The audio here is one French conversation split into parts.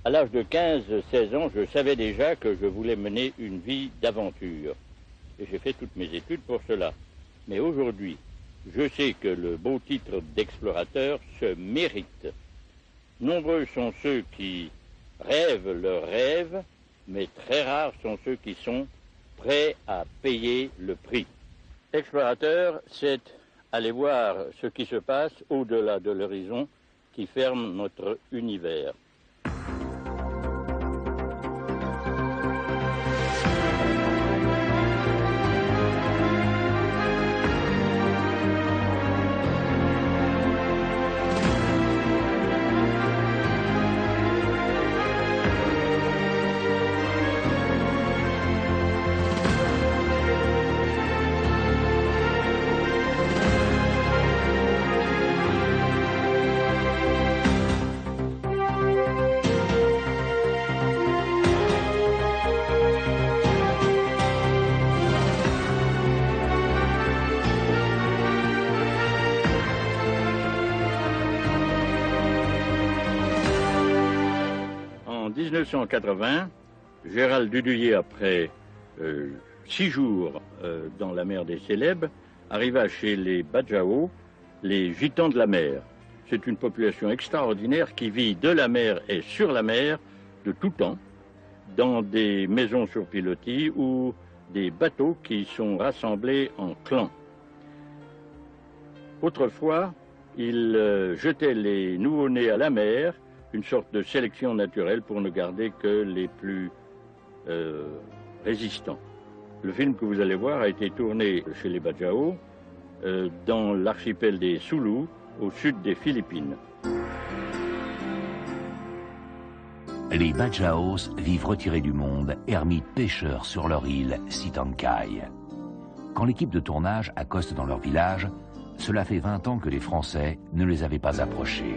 À l'âge de 15-16 ans, je savais déjà que je voulais mener une vie d'aventure. Et j'ai fait toutes mes études pour cela. Mais aujourd'hui, je sais que le beau titre d'explorateur se mérite. Nombreux sont ceux qui rêvent leurs rêves, mais très rares sont ceux qui sont prêts à payer le prix. Explorateur, c'est aller voir ce qui se passe au-delà de l'horizon qui ferme notre univers. En 1980, Gérald Dudouillet, après 6 jours dans la mer des Célèbes, arriva chez les Badjao, les gitans de la mer. C'est une population extraordinaire qui vit de la mer et sur la mer de tout temps, dans des maisons sur pilotis ou des bateaux qui sont rassemblés en clans. Autrefois, ils jetaient les nouveau-nés à la mer, une sorte de sélection naturelle pour ne garder que les plus résistants. Le film que vous allez voir a été tourné chez les Badjao, dans l'archipel des Sulu, au sud des Philippines. Les Badjaos vivent retirés du monde, ermites pêcheurs sur leur île Sitankay. Quand l'équipe de tournage accoste dans leur village, cela fait 20 ans que les Français ne les avaient pas approchés.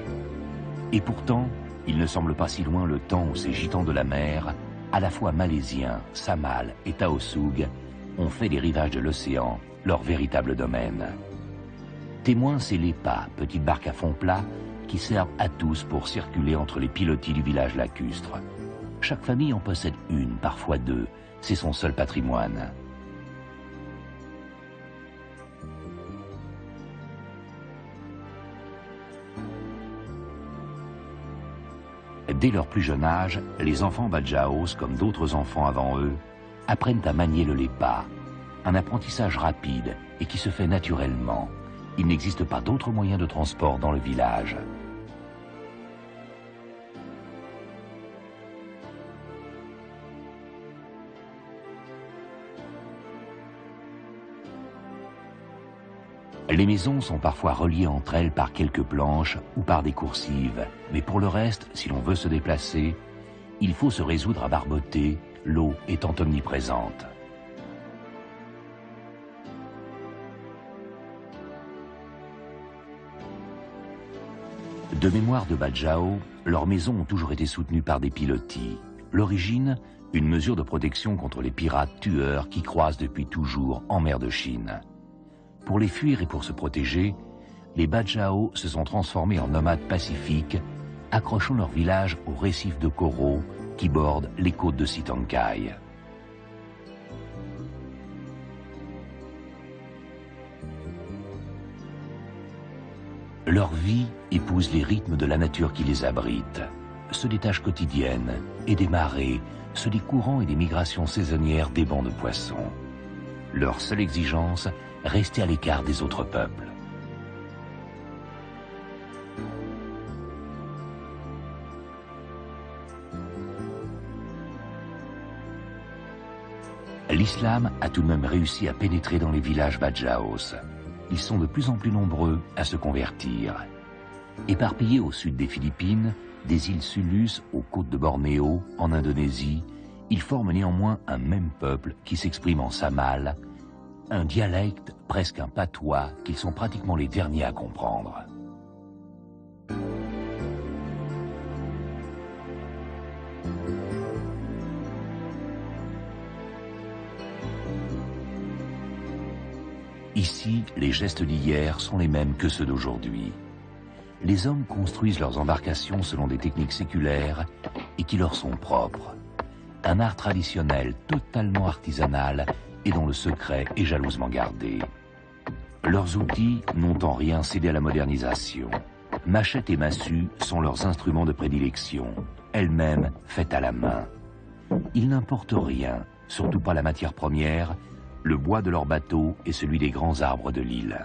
Et pourtant, il ne semble pas si loin le temps où ces gitans de la mer, à la fois malaisiens, Samal et Taosoug, ont fait des rivages de l'océan leur véritable domaine. Témoin, c'est l'EPA, petite barque à fond plat, qui servent à tous pour circuler entre les pilotis du village lacustre. Chaque famille en possède une, parfois deux. C'est son seul patrimoine. Dès leur plus jeune âge, les enfants Badjaos, comme d'autres enfants avant eux, apprennent à manier le lépa, un apprentissage rapide et qui se fait naturellement. Il n'existe pas d'autre moyen de transport dans le village. Les maisons sont parfois reliées entre elles par quelques planches ou par des coursives, mais pour le reste, si l'on veut se déplacer, il faut se résoudre à barboter, l'eau étant omniprésente. De mémoire de Badjao, leurs maisons ont toujours été soutenues par des pilotis. L'origine, une mesure de protection contre les pirates tueurs qui croisent depuis toujours en mer de Chine. Pour les fuir et pour se protéger, les Badjao se sont transformés en nomades pacifiques, accrochant leur village aux récifs de coraux qui bordent les côtes de Sitankay. Leur vie épouse les rythmes de la nature qui les abrite, ceux des tâches quotidiennes et des marées, ceux des courants et des migrations saisonnières des bancs de poissons. Leur seule exigence, rester à l'écart des autres peuples. L'islam a tout de même réussi à pénétrer dans les villages Badjaos. Ils sont de plus en plus nombreux à se convertir. Éparpillés au sud des Philippines, des îles Sulus aux côtes de Bornéo, en Indonésie, ils forment néanmoins un même peuple qui s'exprime en samal, un dialecte, presque un patois, qu'ils sont pratiquement les derniers à comprendre. Ici, les gestes d'hier sont les mêmes que ceux d'aujourd'hui. Les hommes construisent leurs embarcations selon des techniques séculaires et qui leur sont propres. Un art traditionnel totalement artisanal et dont le secret est jalousement gardé. Leurs outils n'ont en rien cédé à la modernisation. Machettes et massues sont leurs instruments de prédilection, elles-mêmes faites à la main. Ils n'importent rien, surtout pas la matière première, le bois de leurs bateaux et celui des grands arbres de l'île.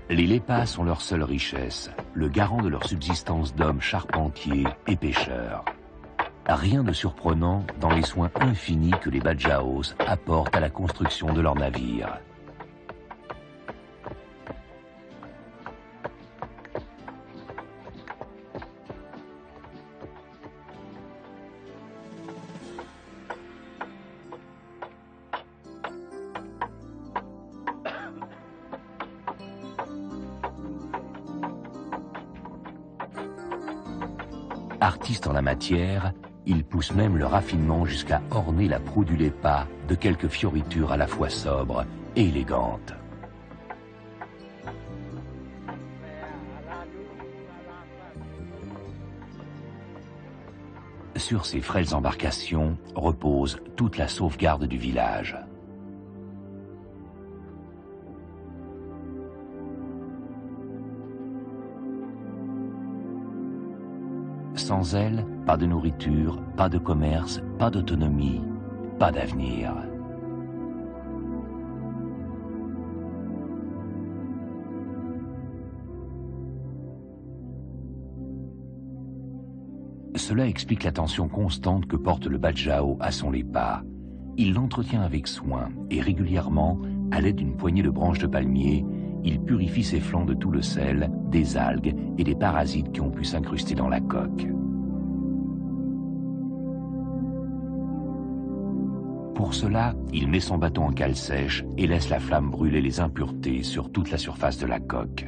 Les lépas sont leur seule richesse, le garant de leur subsistance d'hommes charpentiers et pêcheurs. Rien de surprenant dans les soins infinis que les Badjaos apportent à la construction de leurs navires. Artistes en la matière, ils poussent même le raffinement jusqu'à orner la proue du lépa de quelques fioritures à la fois sobres et élégantes. Sur ces frêles embarcations repose toute la sauvegarde du village. Sans elle, pas de nourriture, pas de commerce, pas d'autonomie, pas d'avenir. Cela explique l'attention constante que porte le Badjao à son lépa. Il l'entretient avec soin et régulièrement, à l'aide d'une poignée de branches de palmier, il purifie ses flancs de tout le sel, des algues et des parasites qui ont pu s'incruster dans la coque. Pour cela, il met son bâton en cale sèche et laisse la flamme brûler les impuretés sur toute la surface de la coque.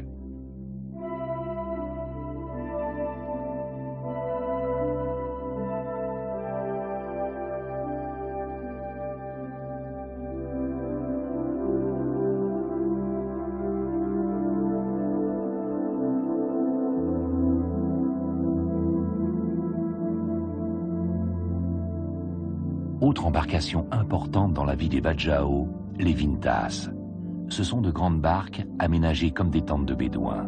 Autre embarcation importante dans la vie des Badjao, les vintas. Ce sont de grandes barques aménagées comme des tentes de bédouins.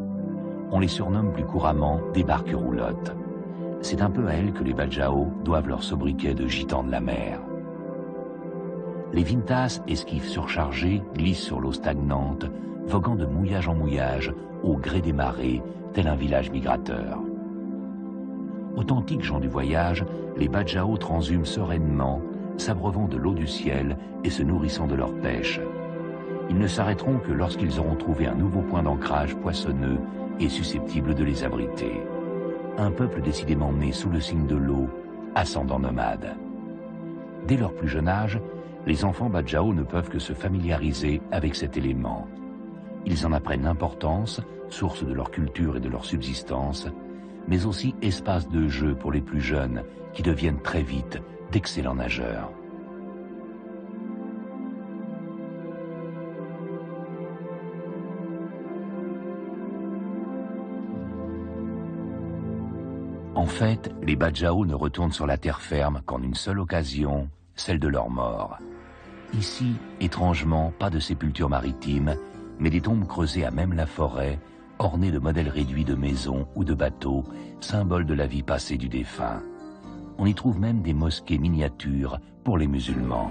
On les surnomme plus couramment des barques roulottes. C'est un peu à elles que les Badjao doivent leur sobriquet de gitans de la mer. Les vintas, esquifs surchargés, glissent sur l'eau stagnante, voguant de mouillage en mouillage, au gré des marées, tel un village migrateur. Authentiques gens du voyage, les Badjao transhument sereinement, s'abreuvant de l'eau du ciel et se nourrissant de leur pêche. Ils ne s'arrêteront que lorsqu'ils auront trouvé un nouveau point d'ancrage poissonneux et susceptible de les abriter. Un peuple décidément né sous le signe de l'eau, ascendant nomade. Dès leur plus jeune âge, les enfants Badjao ne peuvent que se familiariser avec cet élément. Ils en apprennent l'importance, source de leur culture et de leur subsistance, mais aussi espace de jeu pour les plus jeunes, qui deviennent très vite d'excellents nageurs. En fait, les Badjao ne retournent sur la terre ferme qu'en une seule occasion, celle de leur mort. Ici, étrangement, pas de sépulture maritime, mais des tombes creusées à même la forêt, ornées de modèles réduits de maisons ou de bateaux, symboles de la vie passée du défunt. On y trouve même des mosquées miniatures pour les musulmans.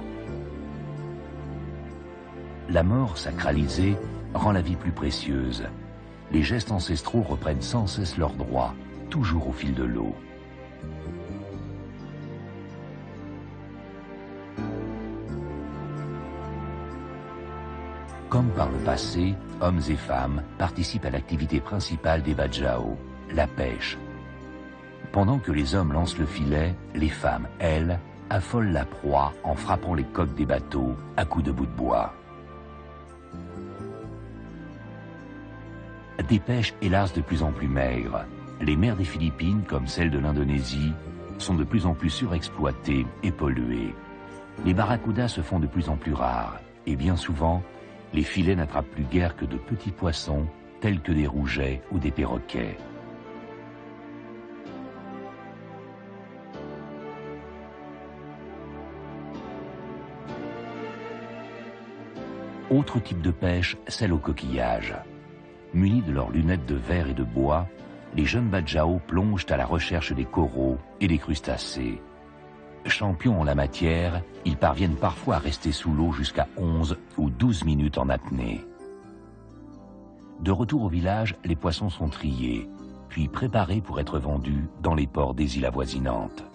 La mort sacralisée rend la vie plus précieuse. Les gestes ancestraux reprennent sans cesse leurs droits, toujours au fil de l'eau. Comme par le passé, hommes et femmes participent à l'activité principale des Badjao, la pêche. Pendant que les hommes lancent le filet, les femmes, elles, affolent la proie en frappant les coques des bateaux à coups de bouts de bois. Des pêches hélas de plus en plus maigres. Les mers des Philippines, comme celles de l'Indonésie, sont de plus en plus surexploitées et polluées. Les barracudas se font de plus en plus rares, et bien souvent, les filets n'attrapent plus guère que de petits poissons, tels que des rougets ou des perroquets. Autre type de pêche, celle au coquillage. Munis de leurs lunettes de verre et de bois, les jeunes bajau plongent à la recherche des coraux et des crustacés. Champions en la matière, ils parviennent parfois à rester sous l'eau jusqu'à 11 ou 12 minutes en apnée. De retour au village, les poissons sont triés, puis préparés pour être vendus dans les ports des îles avoisinantes.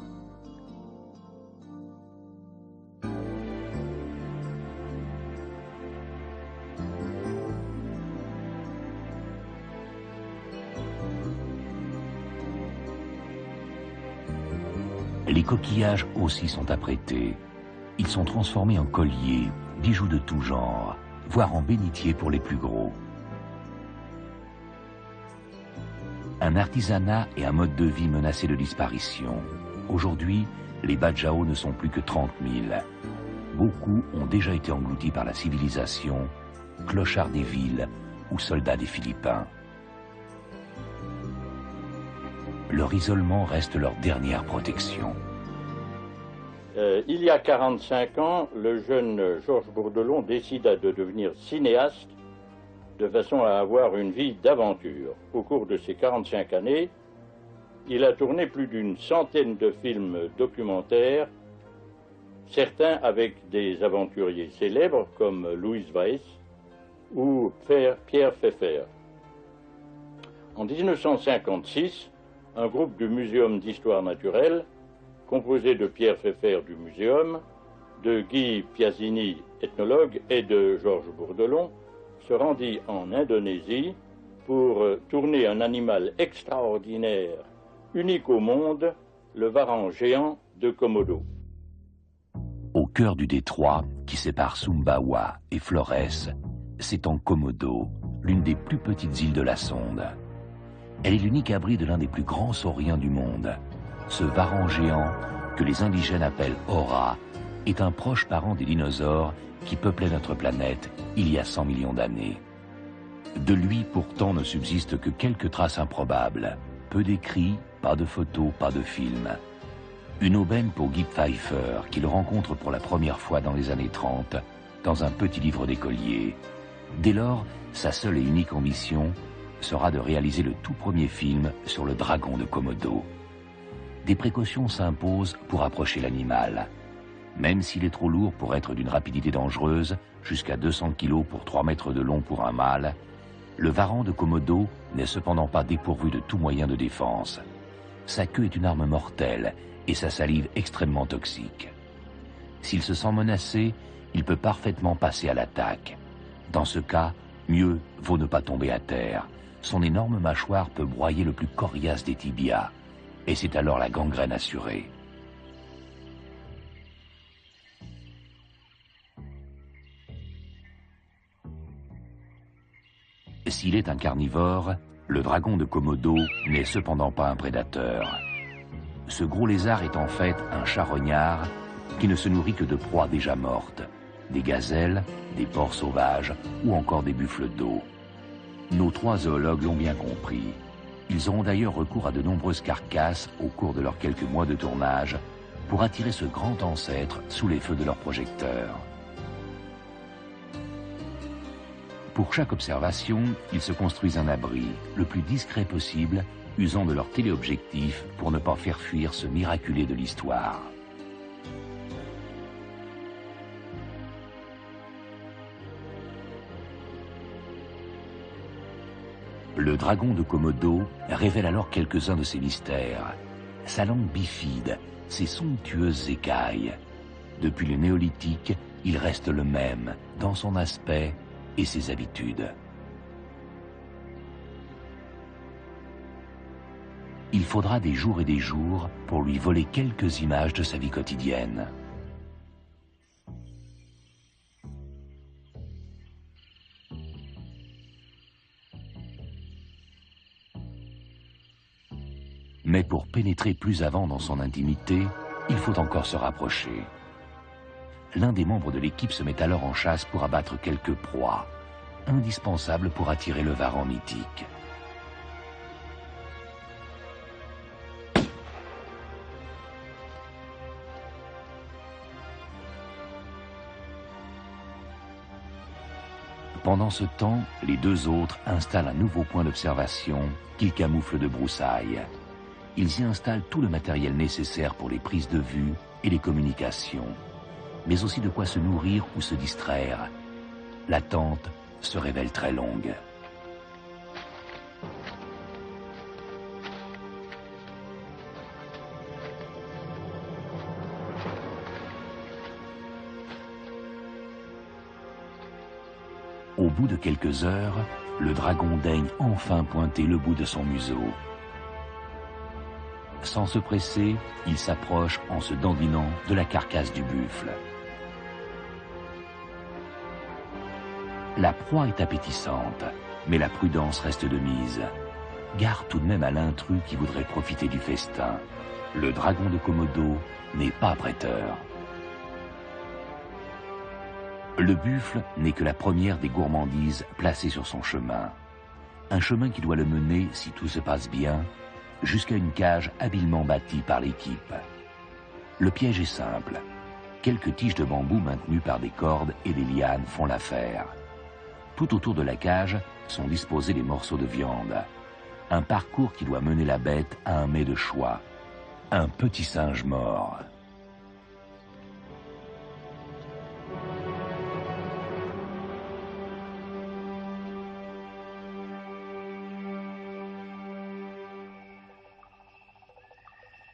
Les coquillages aussi sont apprêtés. Ils sont transformés en colliers, bijoux de tout genre, voire en bénitiers pour les plus gros. Un artisanat et un mode de vie menacés de disparition. Aujourd'hui, les bajau ne sont plus que 30 000. Beaucoup ont déjà été engloutis par la civilisation, clochards des villes ou soldats des Philippins. Leur isolement reste leur dernière protection. Il y a 45 ans, le jeune Georges Bourdelon décida de devenir cinéaste de façon à avoir une vie d'aventure. Au cours de ces 45 années, il a tourné plus d'une centaine de films documentaires, certains avec des aventuriers célèbres comme Louis Weiss ou Pierre Pfeffer. En 1956, un groupe du Muséum d'histoire naturelle, composé de Pierre Pfeffer du Muséum, de Guy Piazzini, ethnologue, et de Georges Bourdelon, se rendit en Indonésie pour tourner un animal extraordinaire, unique au monde, le varan géant de Komodo. Au cœur du détroit qui sépare Sumbawa et Flores, s'étend Komodo, l'une des plus petites îles de la sonde. Elle est l'unique abri de l'un des plus grands sauriens du monde. Ce varan géant, que les indigènes appellent Ora, est un proche parent des dinosaures qui peuplaient notre planète il y a 100 millions d'années. De lui, pourtant, ne subsistent que quelques traces improbables. Peu d'écrits, pas de photos, pas de films. Une aubaine pour Guy Pfeiffer, qui le rencontre pour la première fois dans les années 30, dans un petit livre d'écolier. Dès lors, sa seule et unique ambition sera de réaliser le tout premier film sur le dragon de Komodo. Des précautions s'imposent pour approcher l'animal. Même s'il est trop lourd pour être d'une rapidité dangereuse, jusqu'à 200 kg pour 3 mètres de long pour un mâle, le varan de Komodo n'est cependant pas dépourvu de tout moyen de défense. Sa queue est une arme mortelle et sa salive extrêmement toxique. S'il se sent menacé, il peut parfaitement passer à l'attaque. Dans ce cas, mieux vaut ne pas tomber à terre. Son énorme mâchoire peut broyer le plus coriace des tibias, et c'est alors la gangrène assurée. S'il est un carnivore, le dragon de Komodo n'est cependant pas un prédateur. Ce gros lézard est en fait un charognard qui ne se nourrit que de proies déjà mortes, des gazelles, des porcs sauvages ou encore des buffles d'eau. Nos 3 zoologues l'ont bien compris. Ils auront d'ailleurs recours à de nombreuses carcasses au cours de leurs quelques mois de tournage pour attirer ce grand ancêtre sous les feux de leurs projecteurs. Pour chaque observation, ils se construisent un abri, le plus discret possible, usant de leur téléobjectif pour ne pas faire fuir ce miraculé de l'histoire. Le dragon de Komodo révèle alors quelques-uns de ses mystères. Sa langue bifide, ses somptueuses écailles. Depuis le néolithique, il reste le même dans son aspect et ses habitudes. Il faudra des jours et des jours pour lui voler quelques images de sa vie quotidienne. Mais pour pénétrer plus avant dans son intimité, il faut encore se rapprocher. l'un des membres de l'équipe se met alors en chasse pour abattre quelques proies, indispensables pour attirer le varan mythique. Pendant ce temps, les deux autres installent un nouveau point d'observation qu'ils camouflent de broussailles. Ils y installent tout le matériel nécessaire pour les prises de vue et les communications, mais aussi de quoi se nourrir ou se distraire. L'attente se révèle très longue. Au bout de quelques heures, le dragon daigne enfin pointer le bout de son museau. Sans se presser, il s'approche en se dandinant de la carcasse du buffle. La proie est appétissante, mais la prudence reste de mise. Garde tout de même à l'intrus qui voudrait profiter du festin. Le dragon de Komodo n'est pas prêteur. Le buffle n'est que la première des gourmandises placées sur son chemin. Un chemin qui doit le mener, si tout se passe bien, jusqu'à une cage habilement bâtie par l'équipe. Le piège est simple. Quelques tiges de bambou maintenues par des cordes et des lianes font l'affaire. Tout autour de la cage sont disposés les morceaux de viande. Un parcours qui doit mener la bête à un mets de choix. Un petit singe mort.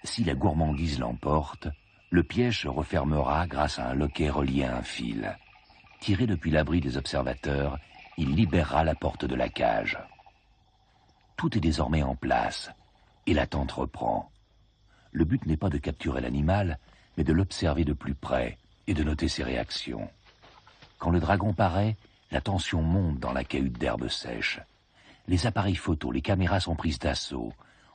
Si la gourmandise l'emporte, le piège se refermera grâce à un loquet relié à un fil. Tiré depuis l'abri des observateurs, il libérera la porte de la cage. Tout est désormais en place, et l'attente reprend. Le but n'est pas de capturer l'animal, mais de l'observer de plus près et de noter ses réactions. Quand le dragon paraît, la tension monte dans la cahute d'herbe sèche. Les appareils photos, les caméras sont prises d'assaut.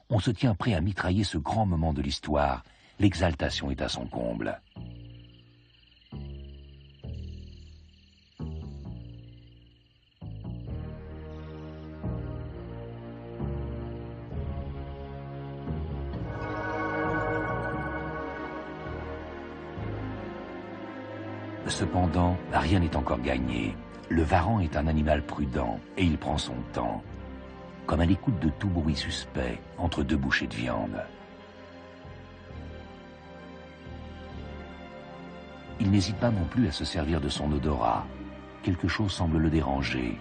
On se tient prêt à mitrailler ce grand moment de l'histoire. L'exaltation est à son comble. Cependant, rien n'est encore gagné. Le varan est un animal prudent et il prend son temps, comme à l'écoute de tout bruit suspect entre deux bouchées de viande. Il n'hésite pas non plus à se servir de son odorat. Quelque chose semble le déranger.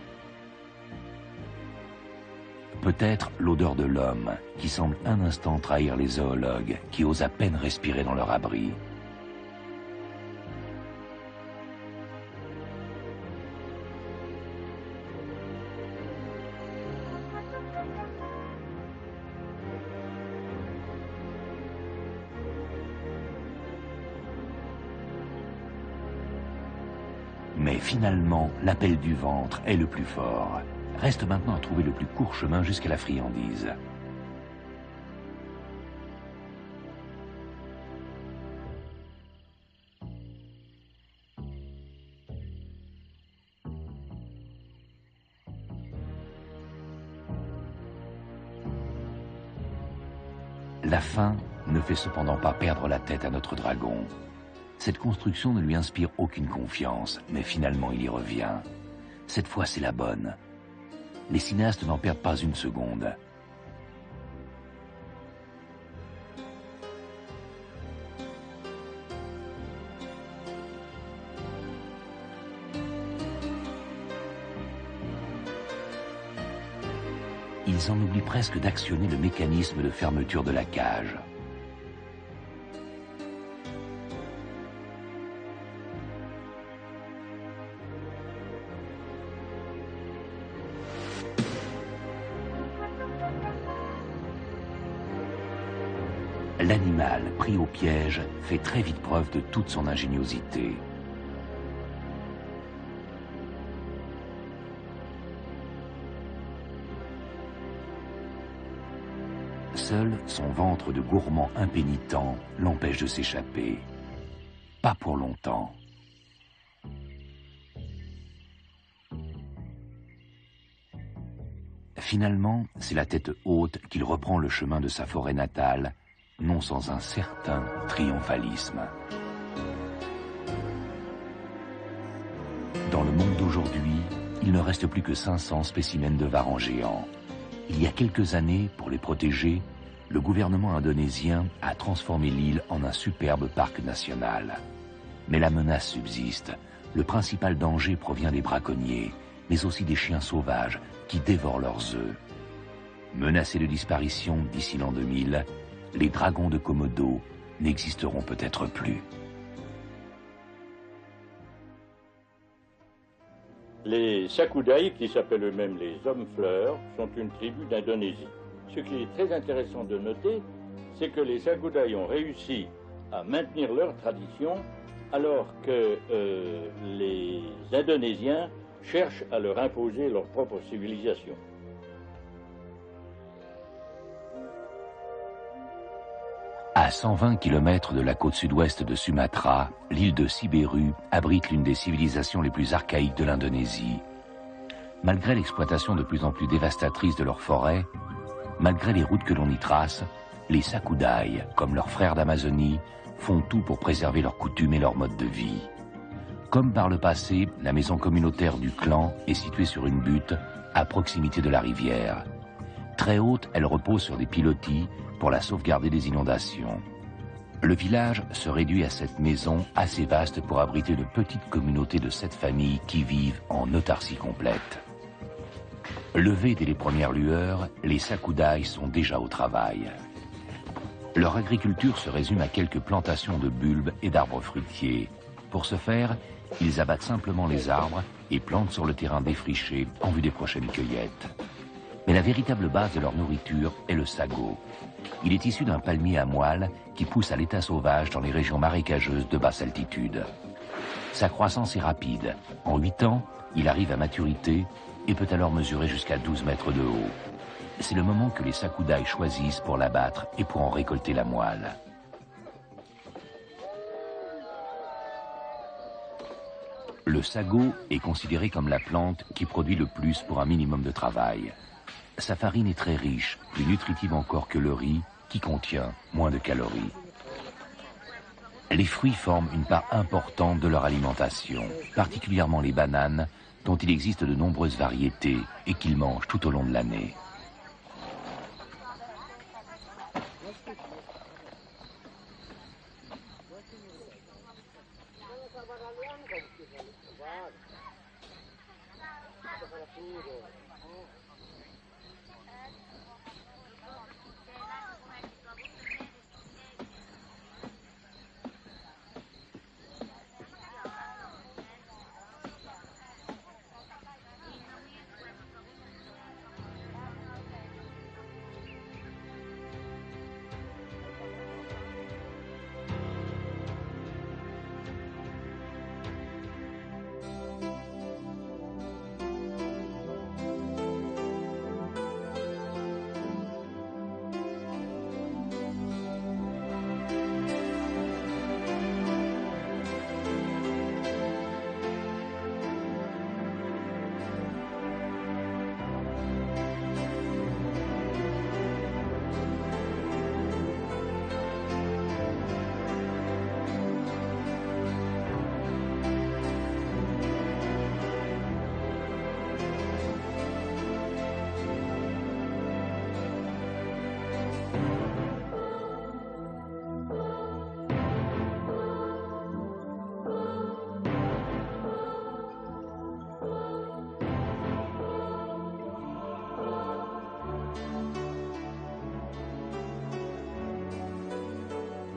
Peut-être l'odeur de l'homme, qui semble un instant trahir les zoologues, qui osent à peine respirer dans leur abri. Mais finalement, l'appel du ventre est le plus fort. Reste maintenant à trouver le plus court chemin jusqu'à la friandise. La faim ne fait cependant pas perdre la tête à notre dragon. Cette construction ne lui inspire aucune confiance, mais finalement il y revient. Cette fois c'est la bonne. Les cinéastes n'en perdent pas une seconde. Ils en oublient presque d'actionner le mécanisme de fermeture de la cage. L'animal, pris au piège, fait très vite preuve de toute son ingéniosité. Seul son ventre de gourmand impénitent l'empêche de s'échapper. Pas pour longtemps. Finalement, c'est la tête haute qu'il reprend le chemin de sa forêt natale, non sans un certain triomphalisme. Dans le monde d'aujourd'hui, il ne reste plus que 500 spécimens de varans géants. Il y a quelques années, pour les protéger, le gouvernement indonésien a transformé l'île en un superbe parc national. Mais la menace subsiste. Le principal danger provient des braconniers, mais aussi des chiens sauvages qui dévorent leurs œufs. Menacés de disparition d'ici l'an 2000, les dragons de Komodo n'existeront peut-être plus. Les Sakudai, qui s'appellent eux-mêmes les hommes-fleurs, sont une tribu d'Indonésie. Ce qui est très intéressant de noter, c'est que les Sakudai ont réussi à maintenir leur tradition alors que les Indonésiens cherchent à leur imposer leur propre civilisation. À 120 km de la côte sud-ouest de Sumatra, l'île de Siberut abrite l'une des civilisations les plus archaïques de l'Indonésie. Malgré l'exploitation de plus en plus dévastatrice de leurs forêts, malgré les routes que l'on y trace, les Sakudai, comme leurs frères d'Amazonie, font tout pour préserver leurs coutumes et leur mode de vie. Comme par le passé, la maison communautaire du clan est située sur une butte à proximité de la rivière. Très haute, elle repose sur des pilotis pour la sauvegarder des inondations. Le village se réduit à cette maison assez vaste pour abriter une petite communauté de 7 familles qui vivent en autarcie complète. Levés dès les premières lueurs, les Sakudai sont déjà au travail. Leur agriculture se résume à quelques plantations de bulbes et d'arbres fruitiers. Pour ce faire, ils abattent simplement les arbres et plantent sur le terrain défriché en vue des prochaines cueillettes. Mais la véritable base de leur nourriture est le sago. Il est issu d'un palmier à moelle qui pousse à l'état sauvage dans les régions marécageuses de basse altitude. Sa croissance est rapide. En 8 ans, il arrive à maturité et peut alors mesurer jusqu'à 12 mètres de haut. C'est le moment que les Sakudai choisissent pour l'abattre et pour en récolter la moelle. Le sago est considéré comme la plante qui produit le plus pour un minimum de travail. Sa farine est très riche, plus nutritive encore que le riz, qui contient moins de calories. Les fruits forment une part importante de leur alimentation, particulièrement les bananes, dont il existe de nombreuses variétés et qu'ils mangent tout au long de l'année.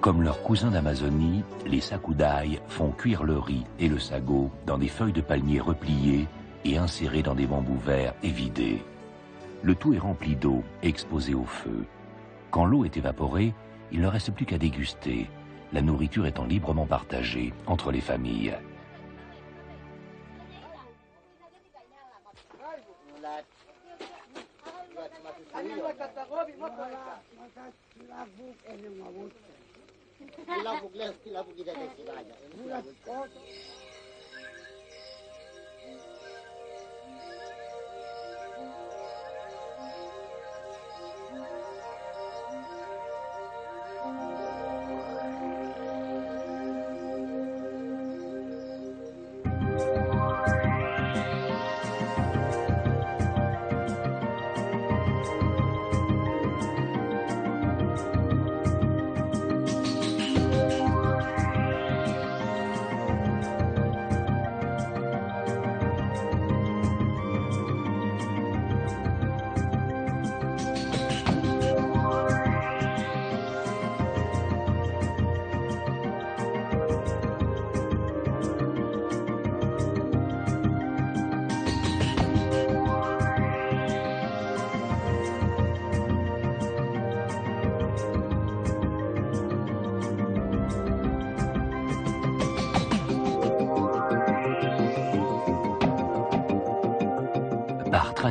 Comme leurs cousins d'Amazonie, les Sakudai font cuire le riz et le sago dans des feuilles de palmier repliées et insérées dans des bambous verts et vidés. Le tout est rempli d'eau et exposé au feu. Quand l'eau est évaporée, il ne reste plus qu'à déguster, la nourriture étant librement partagée entre les familles.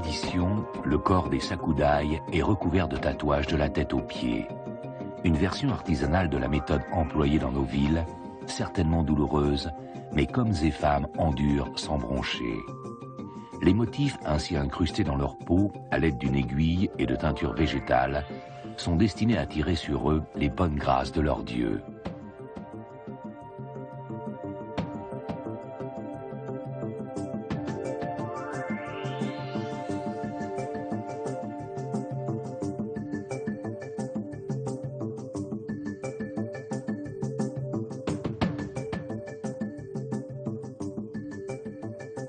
tradition, le corps des Sakudai est recouvert de tatouages de la tête aux pieds. Une version artisanale de la méthode employée dans nos villes, certainement douloureuse, mais qu'hommes et femmes endurent sans broncher. Les motifs ainsi incrustés dans leur peau, à l'aide d'une aiguille et de teinture végétale, sont destinés à attirer sur eux les bonnes grâces de leur dieu.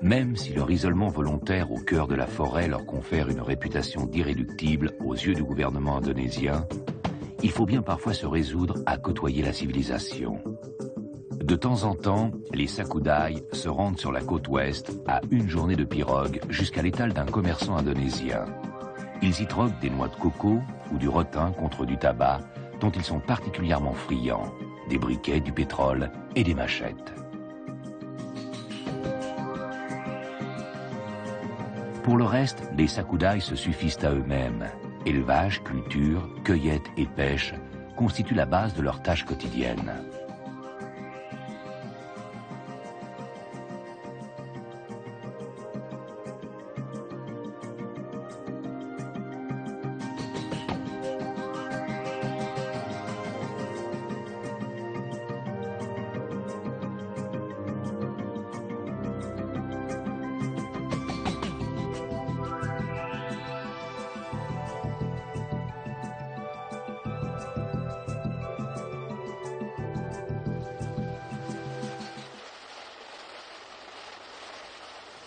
Même si leur isolement volontaire au cœur de la forêt leur confère une réputation d'irréductible aux yeux du gouvernement indonésien, il faut bien parfois se résoudre à côtoyer la civilisation. De temps en temps, les Sakudai se rendent sur la côte ouest à une journée de pirogue jusqu'à l'étal d'un commerçant indonésien. Ils y troquent des noix de coco ou du rotin contre du tabac dont ils sont particulièrement friands, des briquets, du pétrole et des machettes. Pour le reste, les Sakudai se suffisent à eux-mêmes. Élevage, culture, cueillette et pêche constituent la base de leurs tâches quotidiennes.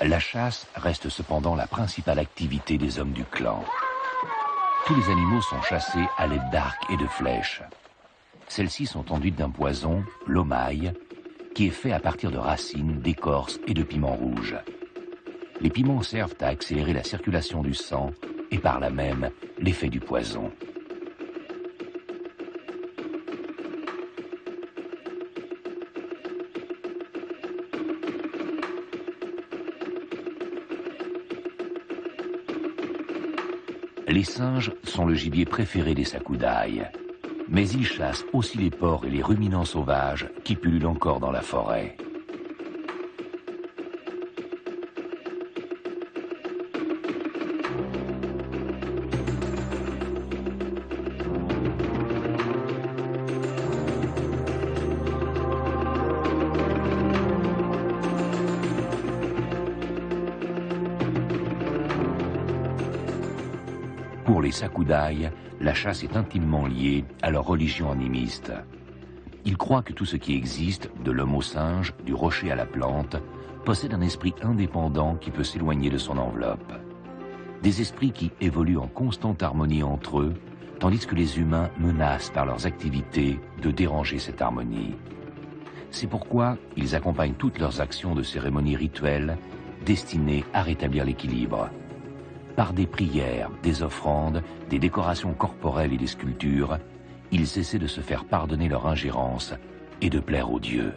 La chasse reste cependant la principale activité des hommes du clan. Tous les animaux sont chassés à l'aide d'arcs et de flèches. Celles-ci sont enduites d'un poison, l'omaï, qui est fait à partir de racines, d'écorces et de piments rouges. Les piments servent à accélérer la circulation du sang et par là même l'effet du poison. Les singes sont le gibier préféré des Sakudai, mais ils chassent aussi les porcs et les ruminants sauvages qui pullulent encore dans la forêt. Pour les Sakudai, la chasse est intimement liée à leur religion animiste. Ils croient que tout ce qui existe, de l'homme au singe, du rocher à la plante, possède un esprit indépendant qui peut s'éloigner de son enveloppe. Des esprits qui évoluent en constante harmonie entre eux, tandis que les humains menacent par leurs activités de déranger cette harmonie. C'est pourquoi ils accompagnent toutes leurs actions de cérémonies rituelles destinées à rétablir l'équilibre. Par des prières, des offrandes, des décorations corporelles et des sculptures, ils essaient de se faire pardonner leur ingérence et de plaire aux dieux.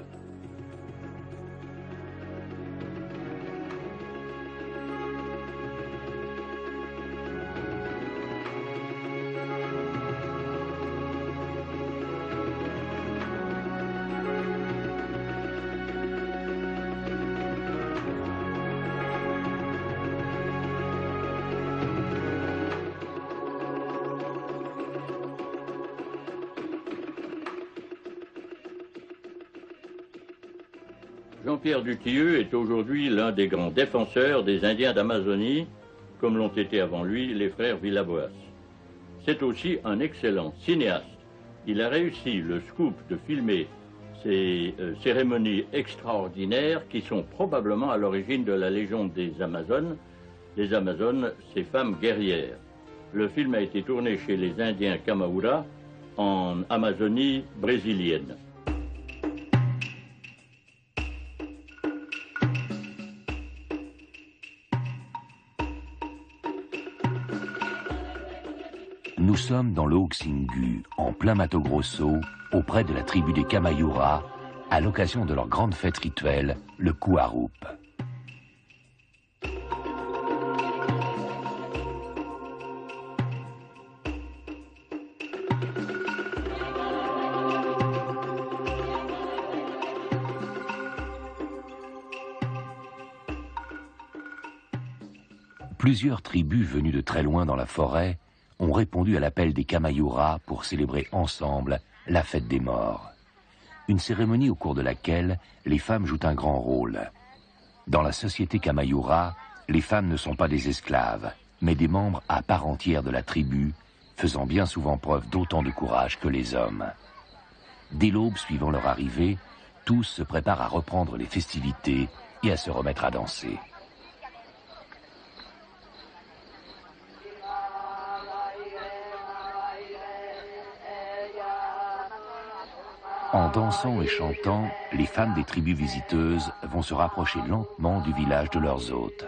Jean-Pierre Dutilleux est aujourd'hui l'un des grands défenseurs des Indiens d'Amazonie, comme l'ont été avant lui les frères Villaboas. C'est aussi un excellent cinéaste. Il a réussi le scoop de filmer ces cérémonies extraordinaires qui sont probablement à l'origine de la légende des Amazones. Les Amazones, ces femmes guerrières. Le film a été tourné chez les Indiens Kamaura en Amazonie brésilienne. Nous sommes dans le Haut-Xingu, en plein Mato Grosso, auprès de la tribu des Kamayura, à l'occasion de leur grande fête rituelle, le Kuarup. Plusieurs tribus venues de très loin dans la forêt ont répondu à l'appel des Kamayura pour célébrer ensemble la fête des morts. Une cérémonie au cours de laquelle les femmes jouent un grand rôle. Dans la société Kamayura, les femmes ne sont pas des esclaves, mais des membres à part entière de la tribu, faisant bien souvent preuve d'autant de courage que les hommes. Dès l'aube suivant leur arrivée, tous se préparent à reprendre les festivités et à se remettre à danser. En dansant et chantant, les femmes des tribus visiteuses vont se rapprocher lentement du village de leurs hôtes.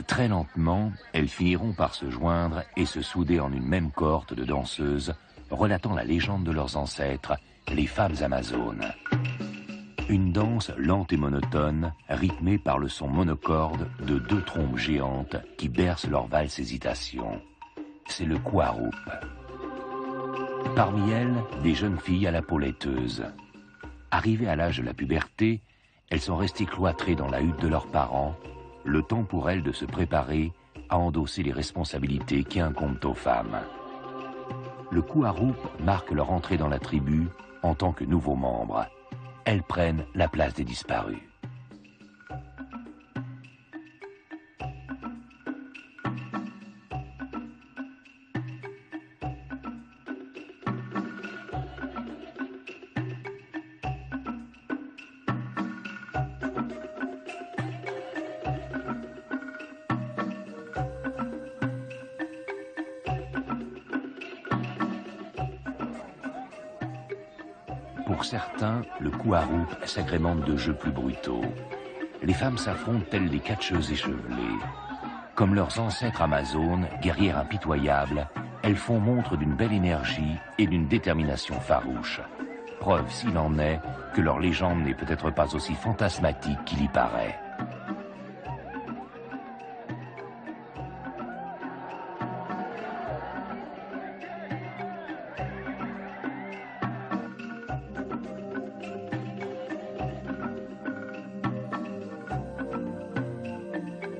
Très lentement, elles finiront par se joindre et se souder en une même cohorte de danseuses, relatant la légende de leurs ancêtres, les femmes amazones. Une danse lente et monotone, rythmée par le son monocorde de 2 trompes géantes qui bercent leur valse hésitation. C'est le Kuarup. Parmi elles, des jeunes filles à la peau laiteuse. Arrivées à l'âge de la puberté, elles sont restées cloîtrées dans la hutte de leurs parents, le temps pour elles de se préparer à endosser les responsabilités qui incombent aux femmes. Le Kuarup marque leur entrée dans la tribu en tant que nouveaux membres. Elles prennent la place des disparus. Pour certains, le Kuarup s'agrémente de jeux plus brutaux. Les femmes s'affrontent telles des catcheuses échevelées. Comme leurs ancêtres amazones, guerrières impitoyables, elles font montre d'une belle énergie et d'une détermination farouche. Preuve, s'il en est, que leur légende n'est peut-être pas aussi fantasmatique qu'il y paraît.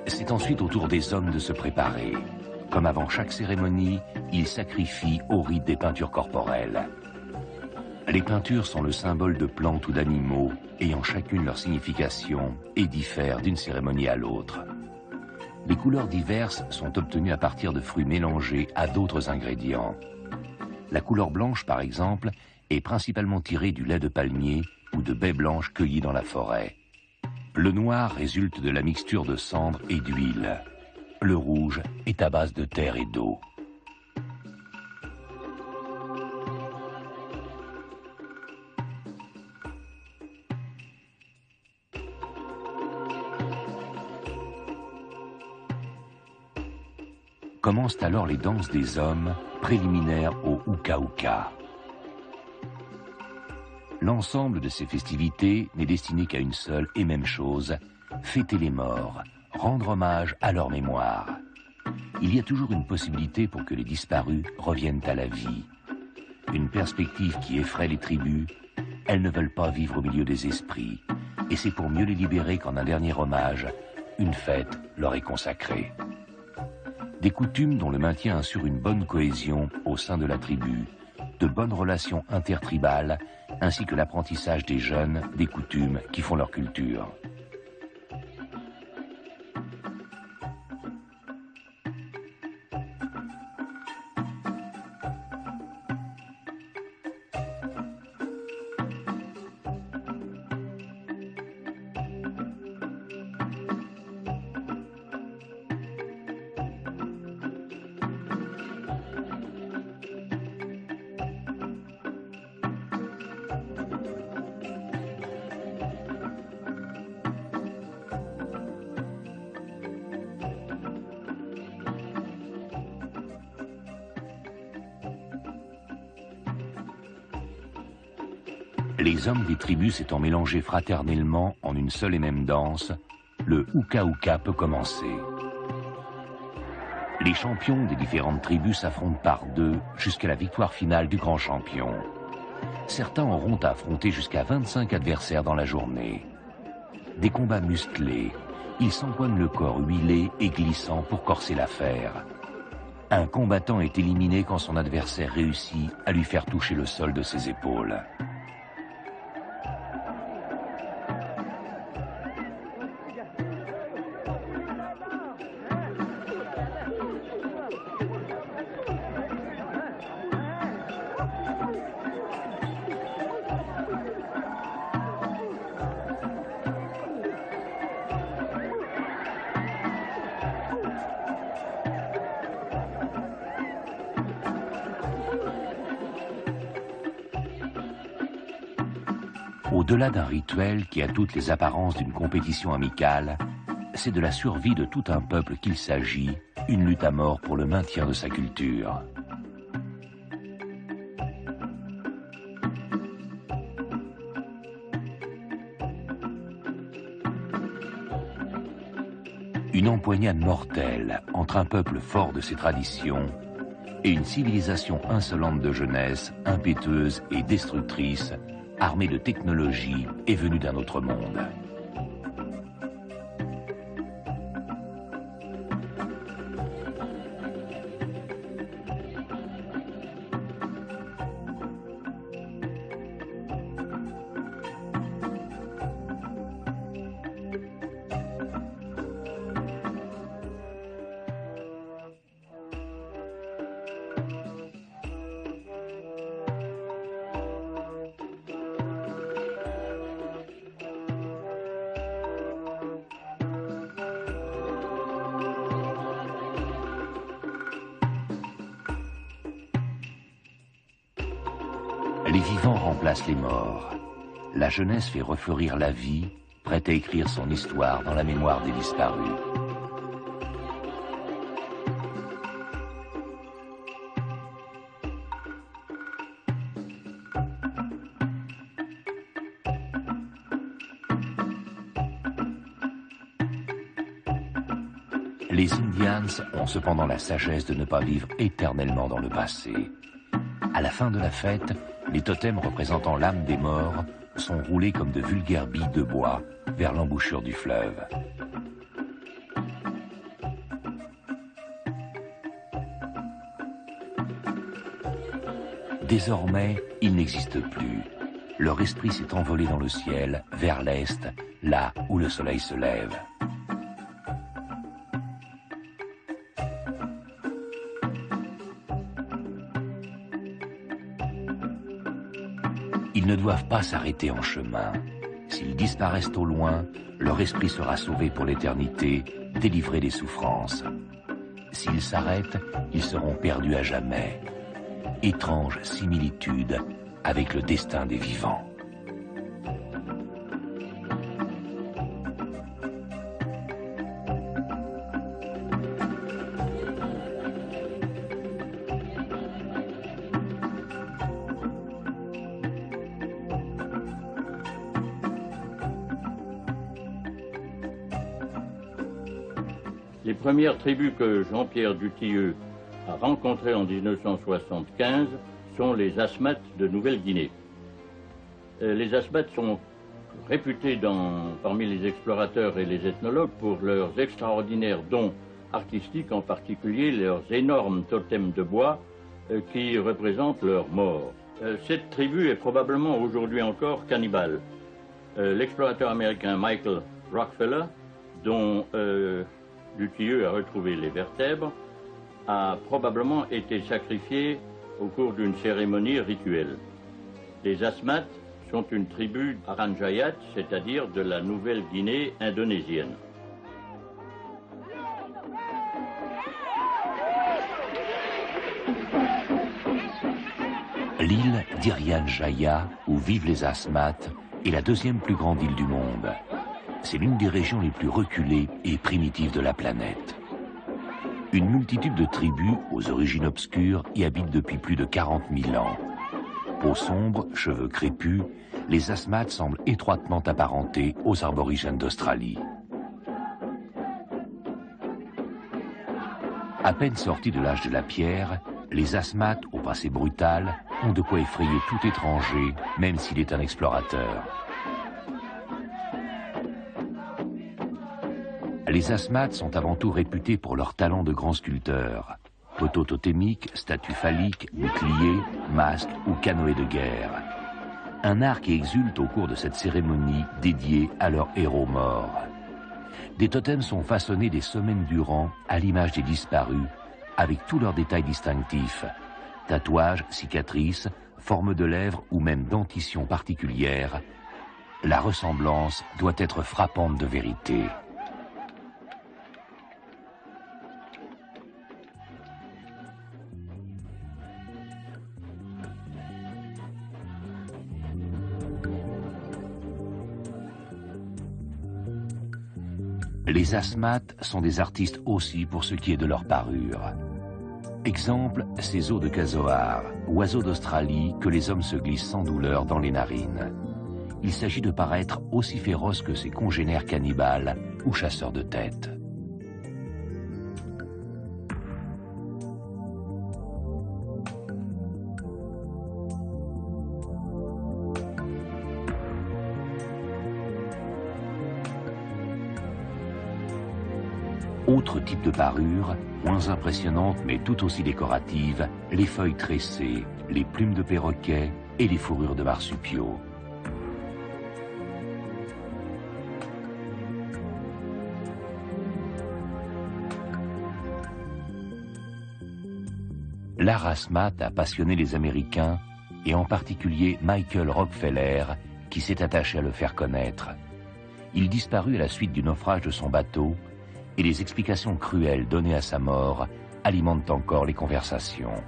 C'est ensuite au tour des hommes de se préparer. Comme avant chaque cérémonie, ils sacrifient au rite des peintures corporelles. Les peintures sont le symbole de plantes ou d'animaux, ayant chacune leur signification et diffèrent d'une cérémonie à l'autre. Les couleurs diverses sont obtenues à partir de fruits mélangés à d'autres ingrédients. La couleur blanche, par exemple, est principalement tirée du lait de palmier ou de baies blanches cueillies dans la forêt. Le noir résulte de la mixture de cendre et d'huile. Le rouge est à base de terre et d'eau. Commencent alors les danses des hommes, préliminaires au Uka-Uka. L'ensemble de ces festivités n'est destiné qu'à une seule et même chose, fêter les morts, rendre hommage à leur mémoire. Il y a toujours une possibilité pour que les disparus reviennent à la vie. Une perspective qui effraie les tribus, elles ne veulent pas vivre au milieu des esprits, et c'est pour mieux les libérer qu'en un dernier hommage, une fête leur est consacrée. Des coutumes dont le maintien assure une bonne cohésion au sein de la tribu, de bonnes relations intertribales, ainsi que l'apprentissage des jeunes des coutumes qui font leur culture. Les hommes des tribus s'étant mélangés fraternellement en une seule et même danse, le Uka-Uka peut commencer. Les champions des différentes tribus s'affrontent par deux jusqu'à la victoire finale du grand champion. Certains auront à affronter jusqu'à 25 adversaires dans la journée. Des combats musclés, ils s'empoignent le corps huilé et glissant pour corser l'affaire. Un combattant est éliminé quand son adversaire réussit à lui faire toucher le sol de ses épaules. Au-delà d'un rituel qui a toutes les apparences d'une compétition amicale, c'est de la survie de tout un peuple qu'il s'agit, une lutte à mort pour le maintien de sa culture. Une empoignade mortelle entre un peuple fort de ses traditions et une civilisation insolente de jeunesse, impétueuse et destructrice, armée de technologie et venue d'un autre monde. Les vivants remplacent les morts. La jeunesse fait refleurir la vie, prête à écrire son histoire dans la mémoire des disparus. Les Indians ont cependant la sagesse de ne pas vivre éternellement dans le passé. À la fin de la fête, les totems représentant l'âme des morts sont roulés comme de vulgaires billes de bois vers l'embouchure du fleuve. Désormais, ils n'existent plus. Leur esprit s'est envolé dans le ciel, vers l'est, là où le soleil se lève. Ils ne doivent pas s'arrêter en chemin. S'ils disparaissent au loin, leur esprit sera sauvé pour l'éternité, délivré des souffrances. S'ils s'arrêtent, ils seront perdus à jamais. Étrange similitude avec le destin des vivants. Les premières tribus que Jean-Pierre Dutilleux a rencontrées en 1975 sont les Asmat de Nouvelle-Guinée. Les Asmat sont réputés parmi les explorateurs et les ethnologues pour leurs extraordinaires dons artistiques, en particulier leurs énormes totems de bois qui représentent leurs morts. Cette tribu est probablement aujourd'hui encore cannibale. L'explorateur américain Michael Rockefeller, dont Dutilleux a retrouvé les vertèbres, a probablement été sacrifié au cours d'une cérémonie rituelle. Les Asmat sont une tribu Aranjayat, c'est-à-dire de la Nouvelle-Guinée indonésienne. L'île d'Irian Jaya, où vivent les Asmat, est la deuxième plus grande île du monde. C'est l'une des régions les plus reculées et primitives de la planète. Une multitude de tribus, aux origines obscures, y habitent depuis plus de 40 000 ans. Peau sombre, cheveux crépus, les asthmates semblent étroitement apparentés aux aborigènes d'Australie. À peine sortis de l'âge de la pierre, les asthmates, au passé brutal, ont de quoi effrayer tout étranger, même s'il est un explorateur. Les asthmates sont avant tout réputés pour leur talent de grands sculpteurs. Poteaux totémiques, statues phalliques, boucliers, masques ou canoës de guerre. Un art qui exulte au cours de cette cérémonie dédiée à leurs héros morts. Des totems sont façonnés des semaines durant à l'image des disparus, avec tous leurs détails distinctifs. Tatouages, cicatrices, formes de lèvres ou même dentitions particulières. La ressemblance doit être frappante de vérité. Les asthmates sont des artistes aussi pour ce qui est de leur parure. Exemple, ces os de casoar, oiseaux d'Australie que les hommes se glissent sans douleur dans les narines. Il s'agit de paraître aussi féroces que ses congénères cannibales ou chasseurs de têtes. Autre type de parure, moins impressionnante mais tout aussi décorative, les feuilles tressées, les plumes de perroquet et les fourrures de marsupiaux. L'art asthmate a passionné les Américains et en particulier Michael Rockefeller qui s'est attaché à le faire connaître. Il disparut à la suite du naufrage de son bateau et les explications cruelles données à sa mort alimentent encore les conversations.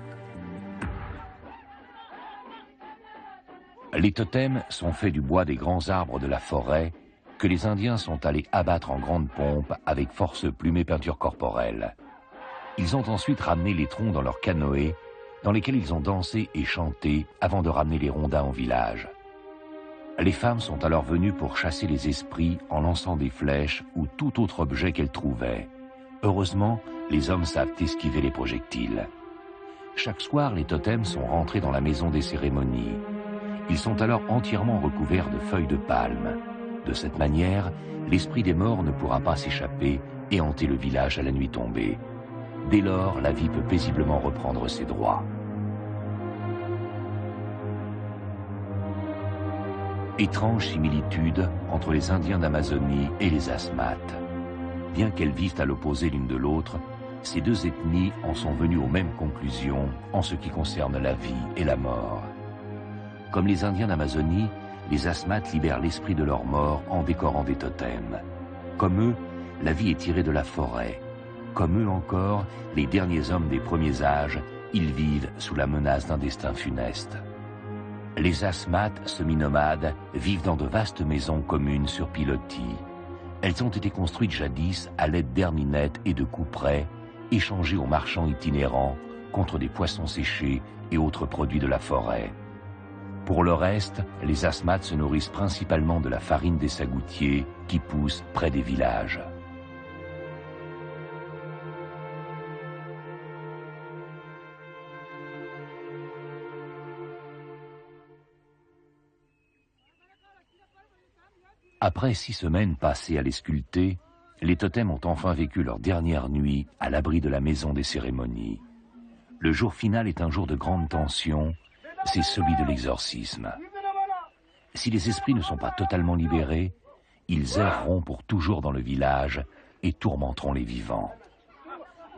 Les totems sont faits du bois des grands arbres de la forêt que les Indiens sont allés abattre en grande pompe avec force plumes et peinture corporelle. Ils ont ensuite ramené les troncs dans leurs canoës, dans lesquels ils ont dansé et chanté avant de ramener les rondins au village. Les femmes sont alors venues pour chasser les esprits en lançant des flèches ou tout autre objet qu'elles trouvaient. Heureusement, les hommes savent esquiver les projectiles. Chaque soir, les totems sont rentrés dans la maison des cérémonies. Ils sont alors entièrement recouverts de feuilles de palme. De cette manière, l'esprit des morts ne pourra pas s'échapper et hanter le village à la nuit tombée. Dès lors, la vie peut paisiblement reprendre ses droits. Étrange similitude entre les Indiens d'Amazonie et les asthmates. Bien qu'elles vivent à l'opposé l'une de l'autre, ces deux ethnies en sont venues aux mêmes conclusions en ce qui concerne la vie et la mort. Comme les Indiens d'Amazonie, les asthmates libèrent l'esprit de leur mort en décorant des totems. Comme eux, la vie est tirée de la forêt. Comme eux encore, les derniers hommes des premiers âges, ils vivent sous la menace d'un destin funeste. Les asthmates, semi-nomades, vivent dans de vastes maisons communes sur pilotis. Elles ont été construites jadis à l'aide d'herminettes et de couperets, échangées aux marchands itinérants contre des poissons séchés et autres produits de la forêt. Pour le reste, les asthmates se nourrissent principalement de la farine des sagoutiers qui poussent près des villages. Après 6 semaines passées à les sculpter, les totems ont enfin vécu leur dernière nuit à l'abri de la maison des cérémonies. Le jour final est un jour de grande tension, c'est celui de l'exorcisme. Si les esprits ne sont pas totalement libérés, ils erreront pour toujours dans le village et tourmenteront les vivants.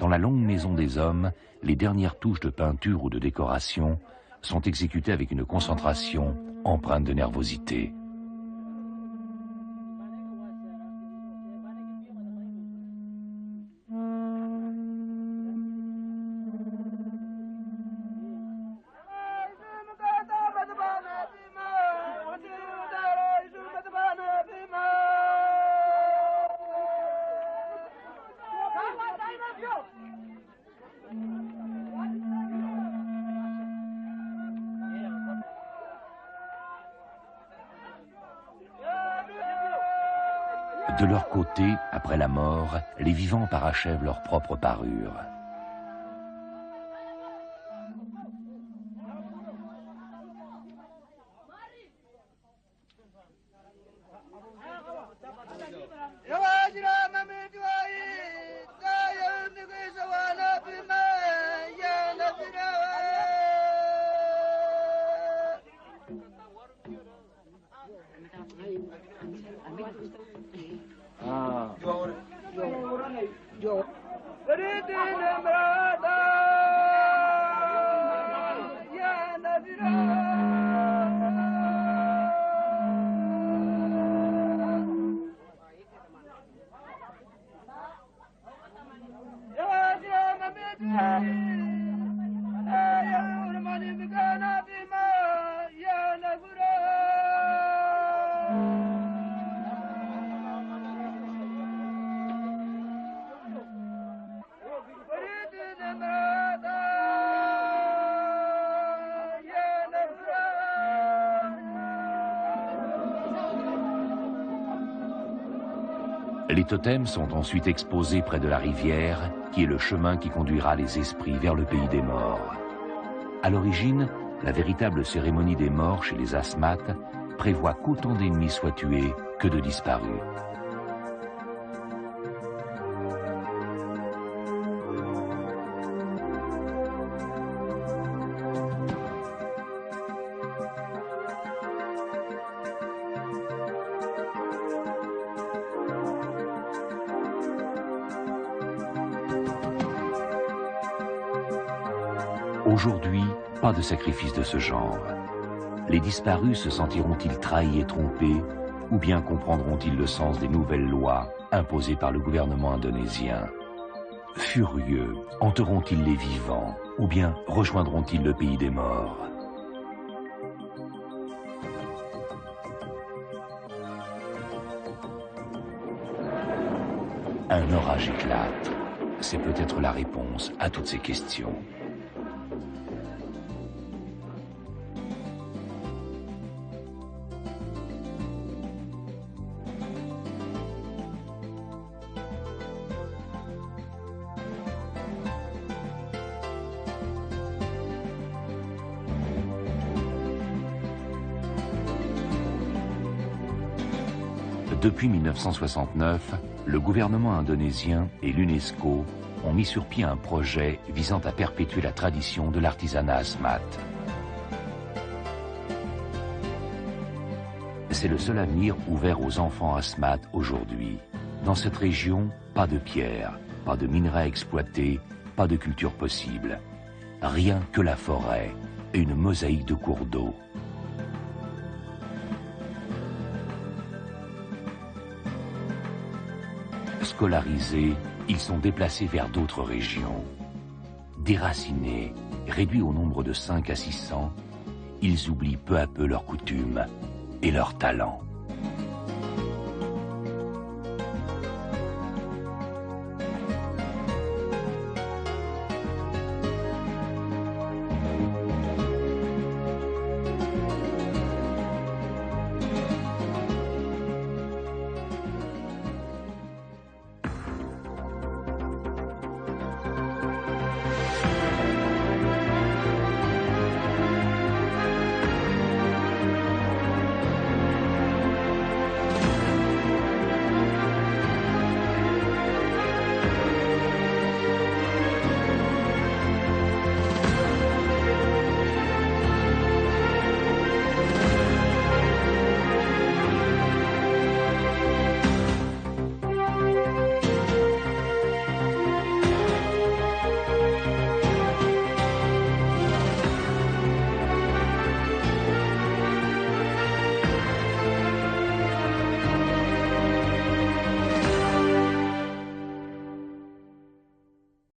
Dans la longue maison des hommes, les dernières touches de peinture ou de décoration sont exécutées avec une concentration empreinte de nervosité. De leur côté, après la mort, les vivants parachèvent leur propre parure. Les totems sont ensuite exposés près de la rivière, qui est le chemin qui conduira les esprits vers le pays des morts. À l'origine, la véritable cérémonie des morts chez les Asmates prévoit qu'autant d'ennemis soient tués que de disparus. Aujourd'hui, pas de sacrifice de ce genre. Les disparus se sentiront-ils trahis et trompés, ou bien comprendront-ils le sens des nouvelles lois imposées par le gouvernement indonésien? Furieux, hanteront-ils les vivants, ou bien rejoindront-ils le pays des morts? Un orage éclate. C'est peut-être la réponse à toutes ces questions. Depuis 1969, le gouvernement indonésien et l'UNESCO ont mis sur pied un projet visant à perpétuer la tradition de l'artisanat asmate. C'est le seul avenir ouvert aux enfants asmates aujourd'hui. Dans cette région, pas de pierre, pas de minerais exploités, pas de culture possible. Rien que la forêt et une mosaïque de cours d'eau. Scolarisés, ils sont déplacés vers d'autres régions. Déracinés, réduits au nombre de 5 à 600, ils oublient peu à peu leurs coutumes et leurs talents.